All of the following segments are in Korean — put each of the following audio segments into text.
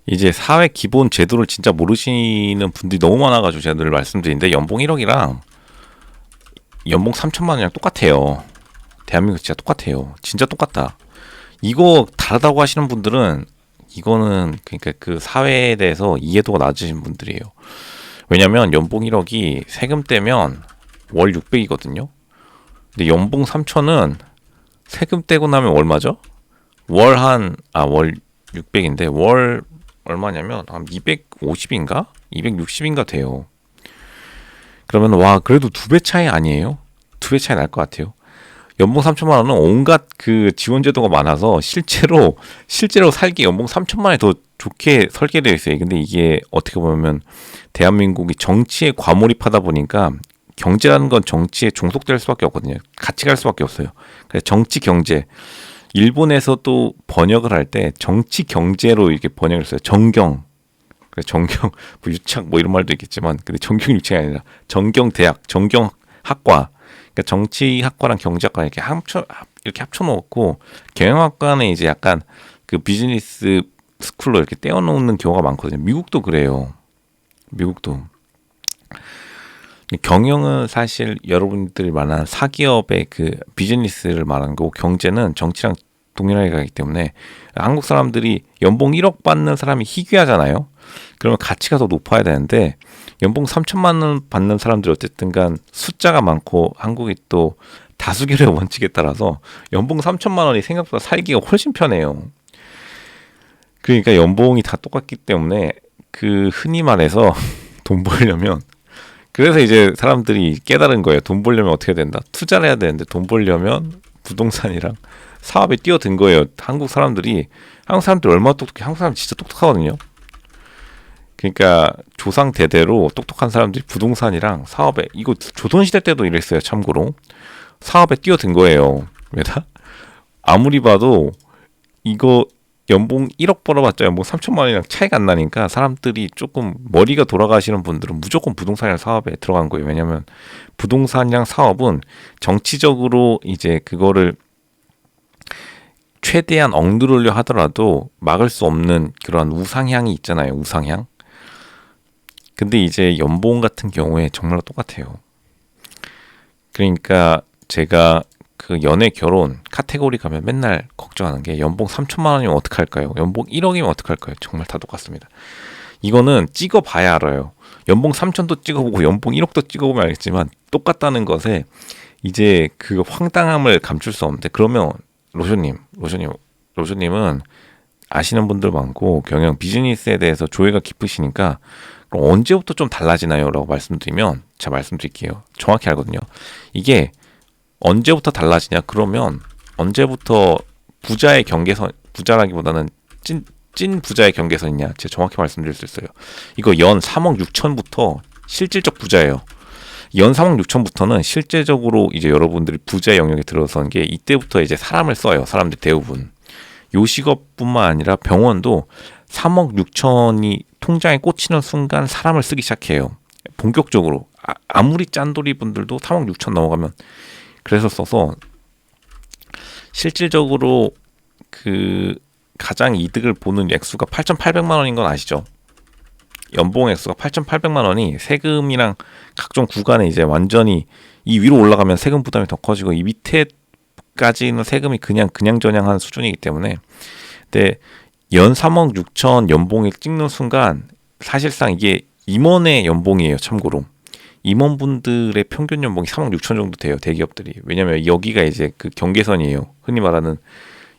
이제 사회 기본 제도를 진짜 모르시는 분들이 너무 많아가지고 제가 늘 말씀드리는데 연봉 1억이랑 연봉 3천만 원이랑 똑같아요. 대한민국 진짜 똑같아요. 진짜 똑같다. 이거 다르다고 하시는 분들은 이거는 그러니까 그 사회에 대해서 이해도가 낮으신 분들이에요. 왜냐면 연봉 1억이 세금 떼면 월 600이거든요. 근데 연봉 3천은 세금 떼고 나면 얼마죠? 월 600인데 월 얼마냐면 한 250인가? 260인가 돼요. 그러면 와 그래도 두 배 차이 아니에요? 두 배 차이 날 것 같아요. 연봉 3천만 원은 온갖 그 지원 제도가 많아서 실제로 살기 연봉 3천만 원이 더 좋게 설계되어 있어요. 근데 이게 어떻게 보면 대한민국이 정치에 과몰입하다 보니까 경제라는 건 정치에 종속될 수밖에 없거든요. 같이 갈 수밖에 없어요. 그래서 정치 경제 일본에서도 번역을 할 때 정치 경제로 이렇게 번역을 했어요. 정경. 그래서 정경 뭐 유착 뭐 이런 말도 있겠지만 근데 정경 유착이 아니라 정경 대학, 정경 학과. 그러니까 정치학과랑 경제학과 이렇게 합쳐 놓고 경영학과는 이제 약간 그 비즈니스 스쿨로 이렇게 떼어 놓는 경우가 많거든요. 미국도 그래요. 미국도. 경영은 사실 여러분들이 말하는 사기업의 그 비즈니스를 말하는 거고 경제는 정치랑 동일하게 가기 때문에 한국 사람들이 연봉 1억 받는 사람이 희귀하잖아요. 그러면 가치가 더 높아야 되는데 연봉 3천만 원 받는 사람들이 어쨌든 간 숫자가 많고 한국이 또 다수결의 원칙에 따라서 연봉 3천만 원이 생각보다 살기가 훨씬 편해요. 그러니까 연봉이 다 똑같기 때문에 그 흔히 말해서 돈 벌려면 그래서 이제 사람들이 깨달은 거예요. 돈 벌려면 어떻게 된다? 투자를 해야 되는데 돈 벌려면 부동산이랑 사업에 뛰어든 거예요. 한국 사람들이 얼마나 똑똑해? 한국 사람 진짜 똑똑하거든요. 그러니까 조상 대대로 똑똑한 사람들이 부동산이랑 사업에 이거 조선시대 때도 이랬어요. 참고로 사업에 뛰어든 거예요. 왜다? 아무리 봐도 이거 연봉 1억 벌어봤자 연봉 3천만 원이랑 차이가 안 나니까 사람들이 조금 머리가 돌아가시는 분들은 무조건 부동산이랑 사업에 들어간 거예요. 왜냐면 부동산이랑 사업은 정치적으로 이제 그거를 최대한 억누르려 하더라도 막을 수 없는 그런 우상향이 있잖아요. 우상향. 근데 이제 연봉 같은 경우에 정말 똑같아요. 그러니까 제가 그 연애 결혼 카테고리 가면 맨날 걱정하는 게 연봉 3천만 원이면 어떡할까요? 연봉 1억이면 어떡할까요? 정말 다 똑같습니다. 이거는 찍어봐야 알아요. 연봉 3천도 찍어보고 연봉 1억도 찍어보면 알겠지만 똑같다는 것에 이제 그 황당함을 감출 수 없는데 그러면 로쇼님은 아시는 분들 많고 경영 비즈니스에 대해서 조예가 깊으시니까 그럼 언제부터 좀 달라지나요? 라고 말씀드리면 제가 말씀드릴게요. 정확히 알거든요. 이게 언제부터 달라지냐? 그러면 언제부터 부자라기보다는 찐 부자의 경계선이냐? 제가 정확히 말씀드릴 수 있어요. 이거 연 3억 6천부터 실질적 부자예요. 연 3억 6천부터는 실제적으로 이제 여러분들이 부자 영역에 들어선 게 이때부터 이제 사람을 써요. 사람들 대부분. 요식업뿐만 아니라 병원도 3억 6천이 통장에 꽂히는 순간 사람을 쓰기 시작해요. 본격적으로. 아무리 짠돌이 분들도 3억 6천 넘어가면 그래서 써서 실질적으로 그 가장 이득을 보는 액수가 8,800만 원인 건 아시죠? 연봉 액수가 8,800만 원이 세금이랑 각종 구간에 이제 완전히 이 위로 올라가면 세금 부담이 더 커지고 이 밑에까지는 세금이 그냥 전향한 수준이기 때문에 근데 연 3억 6천 연봉을 찍는 순간 사실상 이게 임원의 연봉이에요. 참고로 임원분들의 평균 연봉이 3억 6천 정도 돼요. 대기업들이. 왜냐면 여기가 이제 그 경계선이에요. 흔히 말하는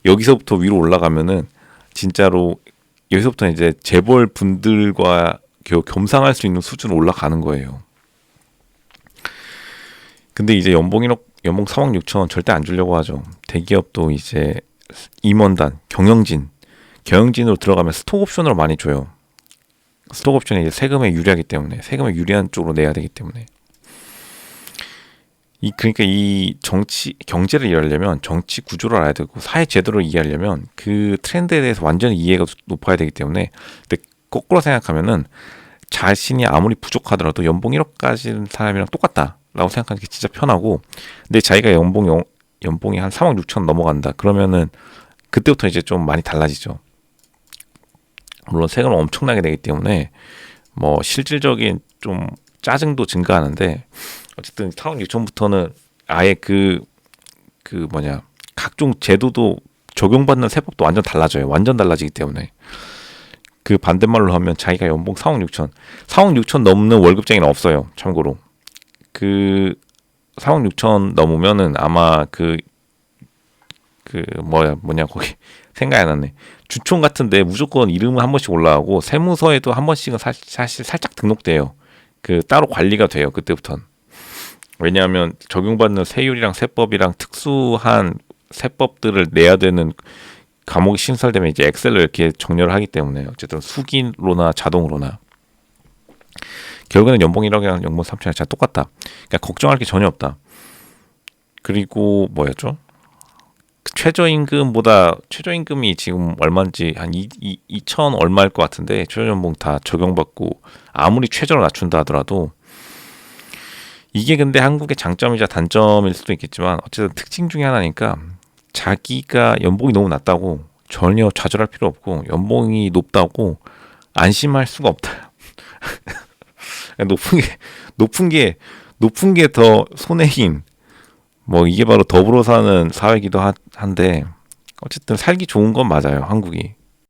여기서부터 위로 올라가면은 진짜로 여기서부터 이제 재벌 분들과 겸상할 수 있는 수준으로 올라가는 거예요. 근데 이제 연봉 3억 6천 절대 안 주려고 하죠. 대기업도 이제 임원단, 경영진으로 들어가면 스톡 옵션으로 많이 줘요. 스톡 옵션이 이제 세금에 유리하기 때문에 세금에 유리한 쪽으로 내야 되기 때문에 그러니까 이 경제를 이해하려면 정치 구조를 알아야 되고 사회 제도를 이해하려면 그 트렌드에 대해서 완전히 이해가 높아야 되기 때문에 근데 거꾸로 생각하면은 자신이 아무리 부족하더라도 연봉 1억 가진 사람이랑 똑같다라고 생각하는 게 진짜 편하고 근데 자기가 연봉이 한 3억 6천 넘어간다 그러면은 그때부터 이제 좀 많이 달라지죠. 물론 세금을 엄청나게 내기 때문에 뭐 실질적인 좀 짜증도 증가하는데 어쨌든 4억 6천부터는 아예 각종 제도도 적용받는 세법도 완전 달라져요. 완전 달라지기 때문에 그 반대말로 하면 자기가 연봉 4억 6천 4억 6천 넘는 월급쟁이는 없어요. 참고로 그 4억 6천 넘으면은 아마 거기 생각이 안 나네. 주총 같은데 무조건 이름은 한 번씩 올라가고 세무서에도 한 번씩은 사실 살짝 등록돼요. 그 따로 관리가 돼요. 그때부터는. 왜냐하면 적용받는 세율이랑 세법이랑 특수한 세법들을 내야 되는 과목이 신설되면 이제 엑셀로 이렇게 정렬을 하기 때문에 어쨌든 수기로나 자동으로나 결국에는 연봉 1억이랑 연봉 3천이랑 다 똑같다. 그러니까 걱정할 게 전혀 없다. 그리고 뭐였죠? 최저임금이 지금 얼마인지 한 2천 얼마일 것 같은데 최저연봉 다 적용받고 아무리 최저로 낮춘다 하더라도 이게 근데 한국의 장점이자 단점일 수도 있겠지만 어쨌든 특징 중에 하나니까 자기가 연봉이 너무 낮다고 전혀 좌절할 필요 없고 연봉이 높다고 안심할 수가 없다. 높은 게 더 손해 힘. 뭐 이게 바로 더불어 사는 사회이기도 한데 어쨌든 살기 좋은 건 맞아요. 한국이.